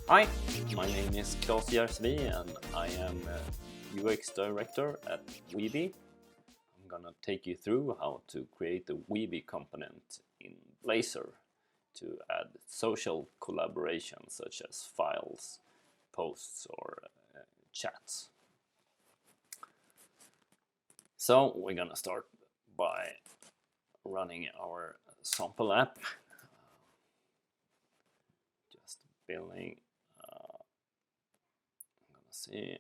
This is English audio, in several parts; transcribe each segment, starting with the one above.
Hi, my name is Klas Jersevi and I am UX Director at Weavy. I'm gonna take you through how to create a Weavy component in Blazor to add social collaboration such as files, posts or chats. So we're gonna start by running our sample app. Just building. I'm gonna see.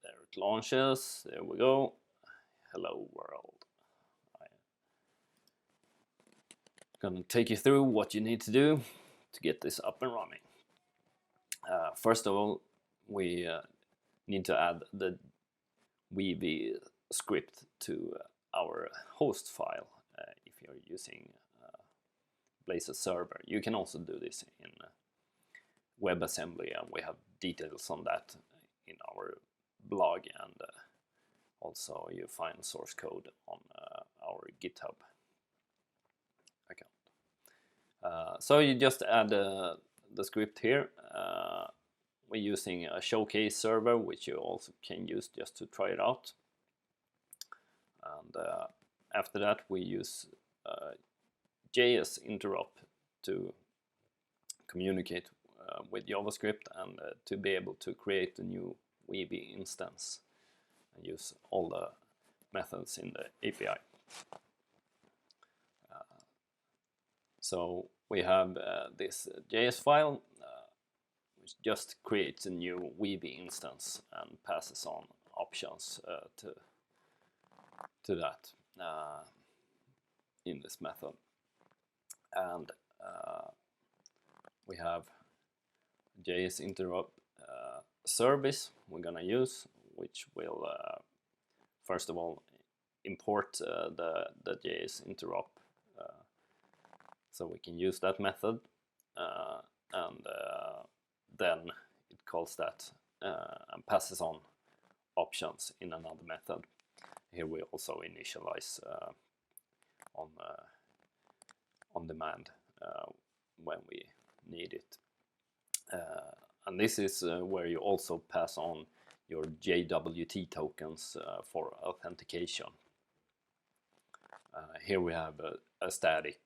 There it launches. There we go. Hello world. I'm gonna take you through what you need to do to get this up and running. First of all, we need to add the Weavy script to our host file if you're using Blazor server. You can also do this in WebAssembly, and we have details on that in our blog, and also you find source code on our GitHub account. So you just add the script here. We're using a showcase server, which you also can use just to try it out. And after that, we use JS interop to communicate with JavaScript and to be able to create a new Weavy instance and use all the methods in the API. So we have this JS file which just creates a new Weavy instance and passes on options to that in this method. And we have JS interop service we're gonna use, which will first of all import the JS interop so we can use that method, and then it calls that and passes on options in another method. Here we also initialize on demand when we need it. And this is where you also pass on your JWT tokens for authentication. Here we have a static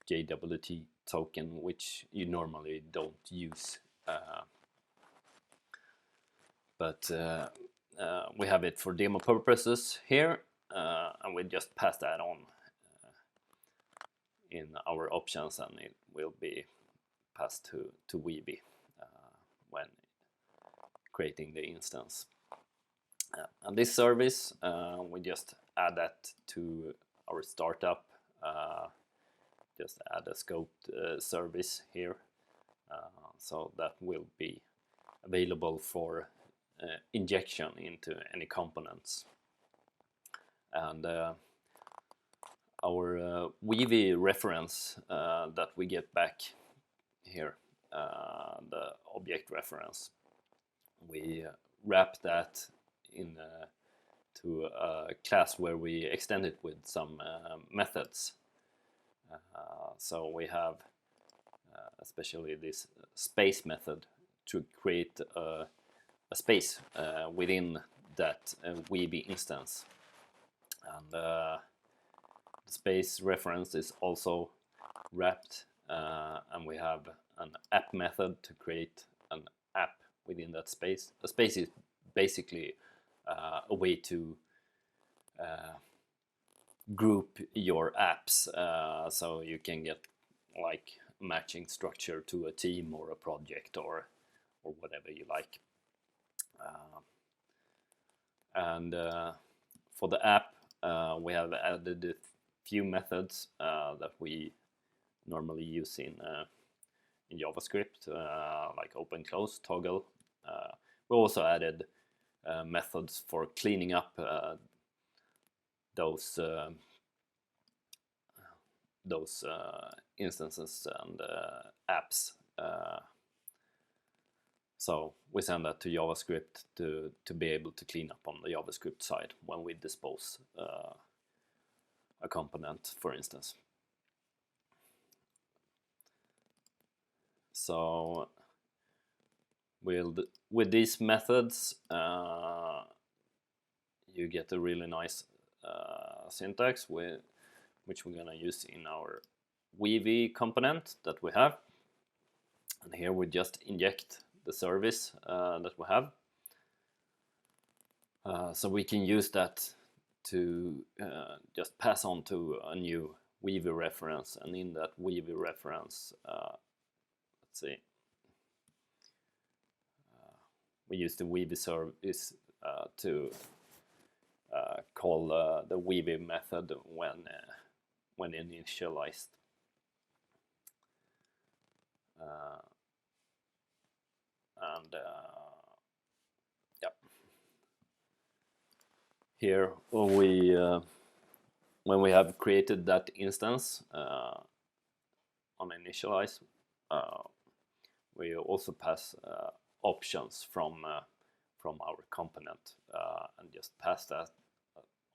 JWT token, which you normally don't use, but we have it for demo purposes here, and we just pass that on in our options, and it will be passed to Weavy when creating the instance. And this service, we just add that to our startup. Just add a scoped service here, so that will be available for injection into any components. And our Weavy reference that we get back here, the object reference, we wrap that in to a class where we extend it with some methods. So we have especially this space method to create a space within that Weavy instance, and the space reference is also wrapped, and we have an app method to create an app within that space. A space is basically a way to group your apps, so you can get like matching structure to a team or a project or whatever you like. And for the app, we have added a few methods that we normally use in JavaScript, like open, close, toggle. We also added methods for cleaning up those instances and apps. So we send that to JavaScript to be able to clean up on the JavaScript side when we dispose a component, for instance. So with these methods, you get a really nice syntax which we're gonna use in our Weavy component that we have. And here we just inject the service that we have. So we can use that to just pass on to a new Weavy reference, and in that Weavy reference, let's see, we use the Weavy service to call the Weavy method when initialized. Yeah. Here when we have created that instance on initialize, we also pass options from our component and just pass that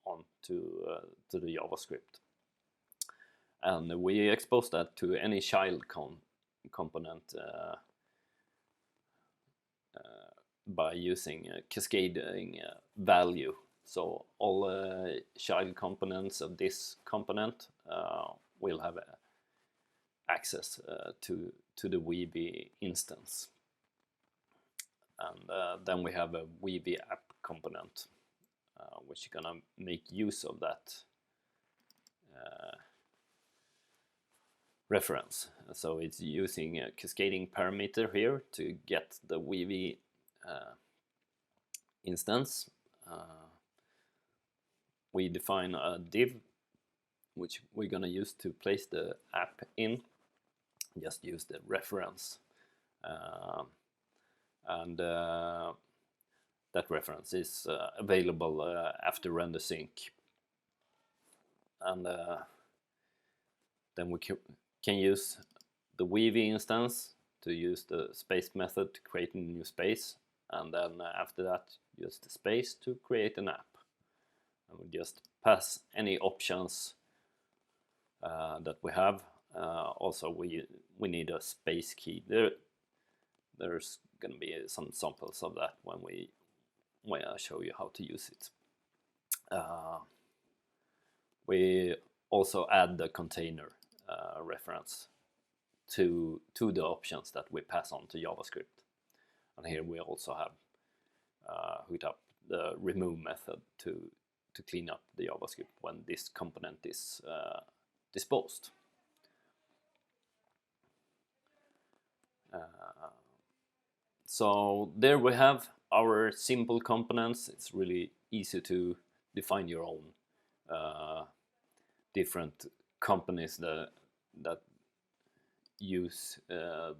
on to the JavaScript, and we expose that to any child component by using a cascading value. So all child components of this component will have access to the Weavy instance. And then we have a Weavy app component which is gonna make use of that reference. So it's using a cascading parameter here to get the Weavy instance. We define a div which we're gonna use to place the app in. Just use the reference, and that reference is available after render sync. And then we can use the Weavy instance to use the space method to create a new space, and then after that use the space to create an app. And we just pass any options that we have. Also we need a space key. There's gonna be some samples of that when I show you how to use it. We also add the container reference to the options that we pass on to JavaScript. And here we also have hooked up the remove method to clean up the JavaScript when this component is disposed. So there we have our simple components. It's really easy to define your own different companies that use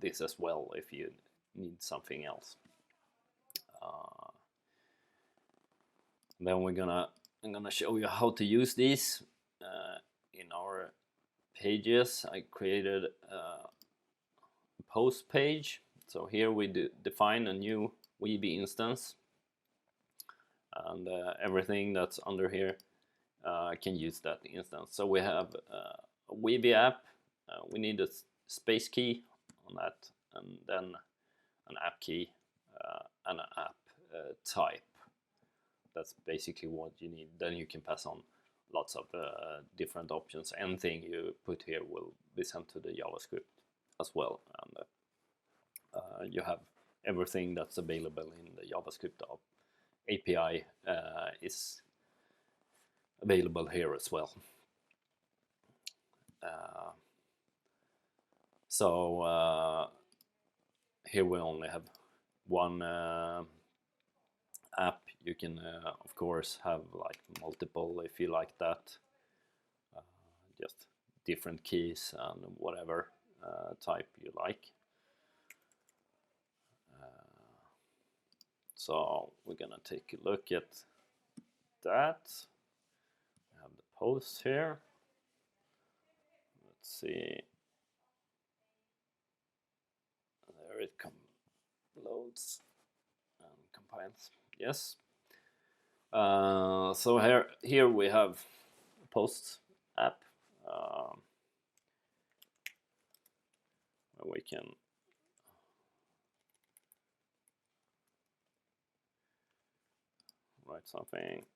this as well if you need something else. Then I'm gonna show you how to use these in our pages. I created a post page. So here we define a new Weavy instance, and everything that's under here can use that instance. So we have a Weavy app. We need a space key on that, and then an app key and an app type. That's basically what you need. Then you can pass on lots of different options. Anything you put here will be sent to the JavaScript as well, and you have everything that's available in the JavaScript API is available here as well. So here we only have one app. You can of course have like multiple if you like that, just different keys and whatever type you like. So we're gonna take a look at that. We have the post here. Let's see. There it loads and compiles. Yes. So here we have a post app where we can write something.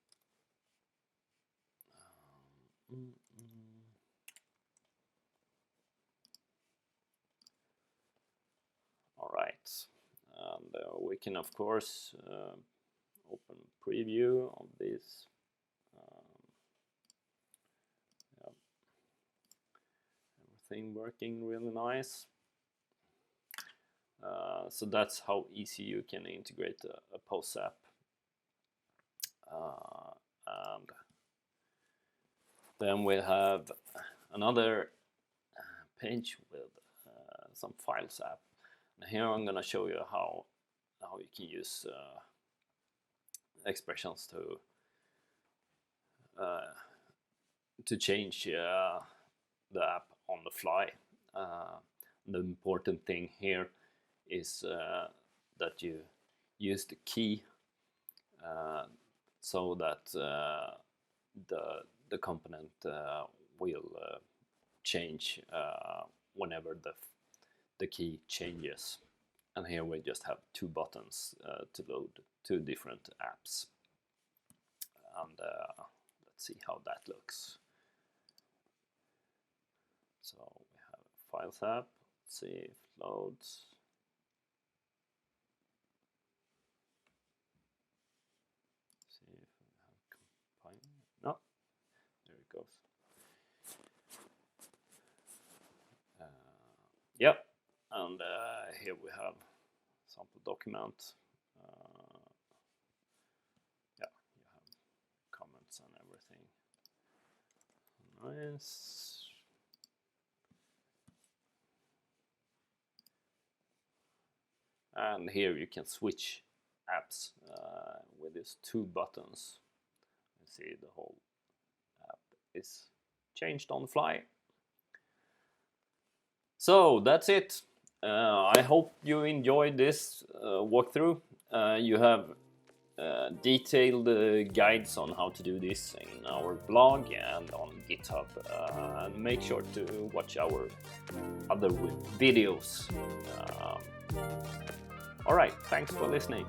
All right, and we can of course open preview of this. Yep. Everything working really nice. So that's how easy you can integrate a post app. And then we have another page with some files app. And here I'm gonna show you how you can use expressions to change the app on the fly. The important thing here is that you use the key so that the component will change whenever the key changes. And here we just have two buttons to load two different apps. And let's see how that looks. So we have a Files app. Let's see if it loads. See if we have compiling. No, there it goes. Yep, and here we have sample document. Yeah, you have comments and everything. Nice. And here you can switch apps with these two buttons. You see the whole app is changed on the fly. So that's it. I hope you enjoyed this walkthrough. You have detailed guides on how to do this in our blog and on GitHub. Make sure to watch our other videos. Alright, thanks for listening.